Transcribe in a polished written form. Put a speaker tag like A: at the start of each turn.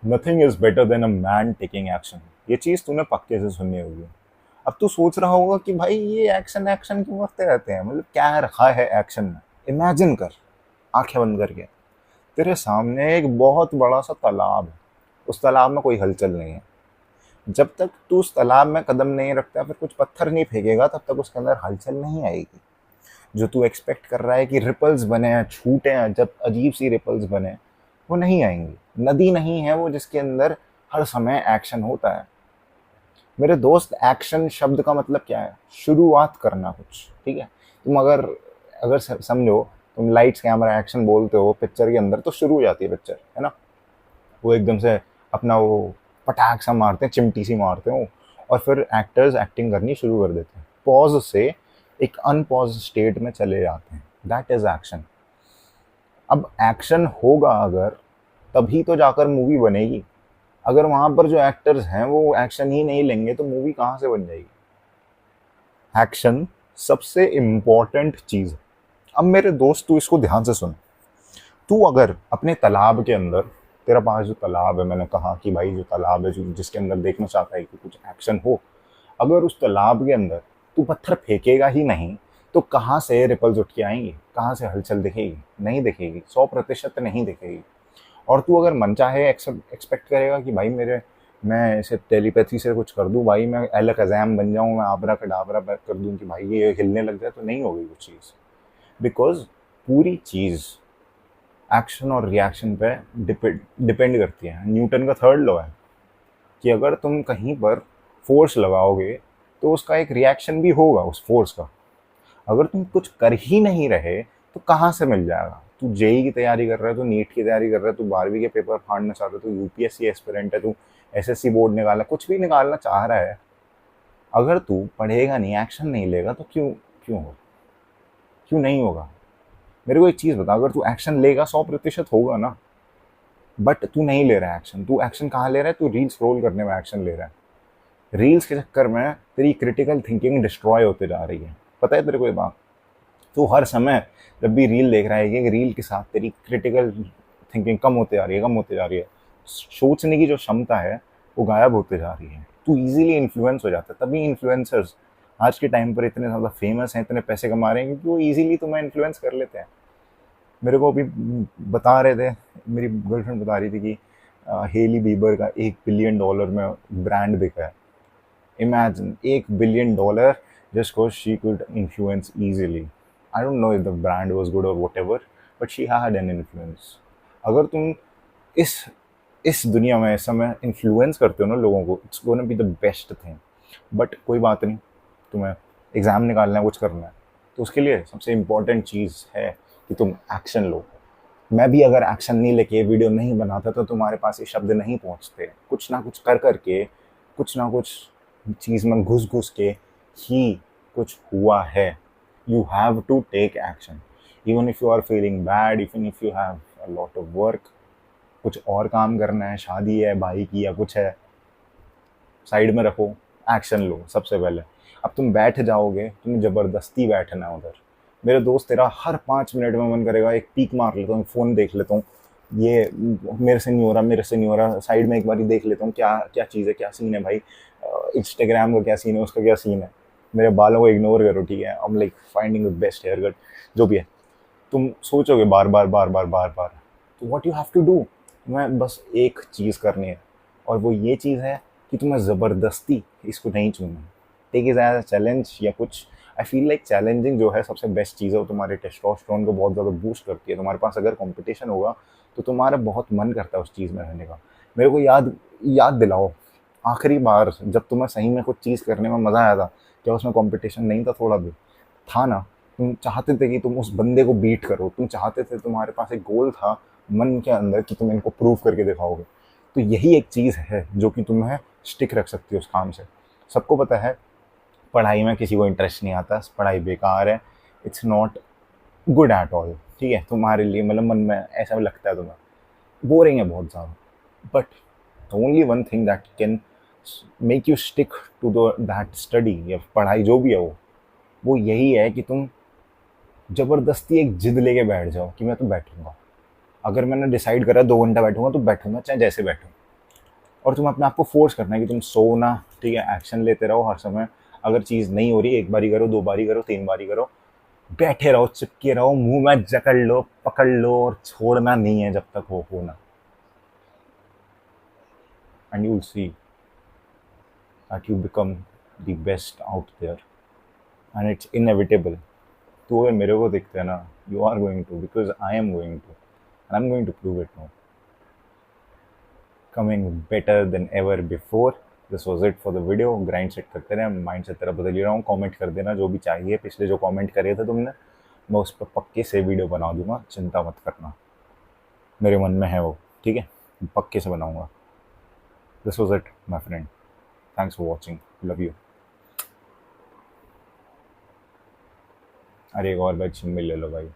A: Nothing is better than a man taking action. ये चीज तूने पक्के से सुनी होगी। अब तू सोच रहा होगा कि भाई ये एक्शन एक्शन क्यों करते रहते हैं, मतलब क्या रखा है एक्शन में। इमेजिन कर, आंखें बंद करके, तेरे सामने एक बहुत बड़ा सा तालाब है। उस तालाब में कोई हलचल नहीं है। जब तक तू उस तालाब में कदम नहीं रखता, फिर कुछ पत्थर नहीं फेंकेगा, तब तक उसके अंदर हलचल नहीं आएगी। जो तू एक्सपेक्ट कर रहा है कि रिपल्स बने हैं, छूटे हैं, जब अजीब सी रिपल्स बने, वो नहीं आएंगी। नदी नहीं है वो जिसके अंदर हर समय एक्शन होता है। मेरे दोस्त, एक्शन शब्द का मतलब क्या है? शुरुआत करना कुछ, ठीक है। तुम अगर अगर समझो, तुम लाइट्स कैमरा एक्शन बोलते हो पिक्चर के अंदर, तो शुरू हो जाती है पिक्चर, है ना। वो एकदम से अपना वो पटाख सा मारते हैं, चिमटी सी मारते हैं वो, और फिर एक्टर्स एक्टिंग करनी शुरू कर देते हैं। पॉज से एक अनपॉज स्टेट में चले जाते हैं। That is action. अब एक्शन होगा अगर, तभी तो जाकर मूवी बनेगी। अगर वहां पर जो एक्टर्स हैं वो एक्शन ही नहीं लेंगे, तो मूवी कहाँ से बन जाएगी। एक्शन सबसे इम्पोर्टेंट चीज है। अब मेरे दोस्त, तू इसको ध्यान से सुन। तू अगर अपने तालाब के अंदर, तेरा पास जो तालाब है, मैंने कहा कि भाई जो तालाब है जो जिसके अंदर देखना चाहता है कि कुछ एक्शन हो, अगर उस तालाब के अंदर तू पत्थर फेंकेगा ही नहीं, तो कहाँ से रिपल्स उठ के आएंगी, कहाँ से हलचल दिखेगी? नहीं दिखेगी, 100% नहीं दिखेगी। और तू अगर मनचाहे एक्सपेक्ट करेगा कि भाई मेरे, मैं इसे टेलीपैथी से कुछ कर दूं, भाई मैं अलकज़ाम बन जाऊं, मैं आबरा कडाबरा कर दूं कि भाई ये हिलने लग जाए, तो नहीं होगी वो चीज़। बिकॉज पूरी चीज़ एक्शन और रिएक्शन पे डिपेंड करती है। न्यूटन का थर्ड लॉ है कि अगर तुम कहीं पर फोर्स लगाओगे, तो उसका एक रिएक्शन भी होगा उस फोर्स का। अगर तुम कुछ कर ही नहीं रहे, तो कहाँ से मिल जाएगा? तू जेई की तैयारी कर रहा है, तू नीट की तैयारी कर रहा है, तू 12वीं के पेपर फाड़ना चाहता है, तू यूपीएससी एस्पिरेंट है, तू एसएससी बोर्ड निकालना, कुछ भी निकालना चाह रहा है, अगर तू पढ़ेगा नहीं, एक्शन नहीं लेगा, तो क्यों क्यों होगा? क्यों नहीं होगा? मेरे को एक चीज़ बता, अगर तू एक्शन लेगा 100% होगा ना। बट तू नहीं ले रहा है एक्शन। तू एक्शन कहाँ ले रहा है? तू रील स्क्रॉल करने में एक्शन ले रहा है। रील्स के चक्कर में तेरी क्रिटिकल थिंकिंग डिस्ट्रॉय होते जा रही है। पता है तेरे को ये बात? तो हर समय जब भी रील देख रहा है कि रील के साथ तेरी क्रिटिकल थिंकिंग कम होते जा रही है, कम होते जा रही है। सोचने की जो क्षमता है वो गायब होते जा रही है। तू इजीली इन्फ्लुएंस हो जाता है। तभी इन्फ्लुएंसर्स आज के टाइम पर इतने ज़्यादा फेमस हैं, इतने पैसे कमा रहे हैं, क्योंकि वो इजीली तुम्हें इन्फ्लुएंस कर लेते हैं। मेरे को अभी बता रहे थे, मेरी गर्लफ्रेंड बता रही थी कि हेली बीबर का $1 बिलियन में ब्रांड बिका है। Imagine, $1 billion just because she could influence easily. I don't know if the brand was good or whatever, but she had an influence. अगर तुम इस इस दुनिया में इस समय इन्फ्लुएंस करते हो ना लोगों को, it's gonna be the best thing. But कोई बात नहीं, तुम्हें एग्ज़ाम निकालना है, कुछ करना है, तो उसके लिए सबसे इम्पोर्टेंट चीज़ है कि तुम एक्शन लो। मैं भी अगर एक्शन नहीं लेके वीडियो नहीं बनाता, तो तुम्हारे पास ये शब्द नहीं पहुंचते। कुछ ना कुछ कर करके, कुछ ना कुछ चीज़ में घुस घुस के ही कुछ हुआ है। You have to take action, even if you are feeling bad, even if you have a lot of work. कुछ और काम करना है, शादी है भाई की या कुछ है, साइड में रखो, एक्शन लो सबसे पहले। अब तुम बैठ जाओगे, तुम्हें ज़बरदस्ती बैठना है उधर। मेरे दोस्त, तेरा हर 5 मिनट में मन करेगा एक पीक मार लेता हूँ, फ़ोन देख लेता हूँ, ये मेरे से नहीं हो रहा, मेरे से नहीं हो रहा, साइड में एक बार देख लेता हूँ क्या क्या चीज़ है, क्या सीन है भाई, इंस्टाग्राम का क्या सीन है, उसका क्या सीन है। मेरे बालों को इग्नोर करो, ठीक है। I am like finding the best haircut, जो भी है। तुम सोचोगे बार बार बार बार बार बार, तो what you have to do, तुम्हें बस एक चीज़ करनी है, और वो ये चीज़ है कि तुम्हें ज़बरदस्ती इसको नहीं चुनना है। Take it as a challenge या कुछ। आई फील लाइक चैलेंजिंग जो है सबसे बेस्ट चीज़ है। वो तुम्हारे टेस्टोस्टेरोन को बहुत ज़्यादा बूस्ट करती है। तुम्हारे पास अगर कंपटीशन होगा, तो तुम्हारा बहुत मन करता है उस चीज़ में रहने का। मेरे को याद याद दिलाओ, आखिरी बार जब तुम्हें सही में कुछ चीज़ करने में मज़ा आया था, क्या उसमें कंपटीशन नहीं था? थोड़ा भी था ना। तुम चाहते थे कि तुम उस बंदे को बीट करो, तुम चाहते थे, तुम्हारे पास एक गोल था मन के अंदर कि तुम इनको प्रूव करके दिखाओगे। तो यही एक चीज़ है जो कि तुम्हें स्टिक रख सकती है उस काम से। सबको पता है पढ़ाई में किसी को इंटरेस्ट नहीं आता, पढ़ाई बेकार है, it's not good at all, ठीक है। तुम्हारे लिए मतलब मन में ऐसा लगता है तुम्हें बोरिंग है बहुत ज़्यादा। But the only one thing that can make you stick to the that study या पढ़ाई जो भी है, वो यही है कि तुम ज़बरदस्ती एक जिद लेके बैठ जाओ कि मैं तो बैठूंगा। अगर मैंने डिसाइड करा 2 घंटा बैठूंगा, तो बैठूंगा, चाहे जैसे बैठूं। और तुम्हें अपने आप को फोर्स करना है कि तुम सो ना, ठीक है, एक्शन लेते रहो हर समय। अगर चीज़ नहीं हो रही, एक बारी करो, दो बारी करो, तीन बारी करो, बैठे रहो, चिपके रहो, मुंह में जकड़ लो, पकड़ लो, और छोड़ना नहीं है जब तक हो ना। And you will see that you become the best out there, and it's inevitable. तो अगर मेरे को दिखते हैं ना, you are going to, because I am going to, and I am going to prove it now, coming better than ever before. This was it for the video. Grind set करते रहे, mind set तरह बदल ही रहा हूँ। Comment कर देना जो भी चाहिए, पिछले जो कमेंट करे थे तुमने, मैं उस पर पक्के से वीडियो बना दूंगा, चिंता मत करना, मेरे मन में है वो, ठीक है, पक्के से बनाऊंगा। This was it my friend, thanks for watching, love you. अरे एक और बैच मिल ले लो भाई।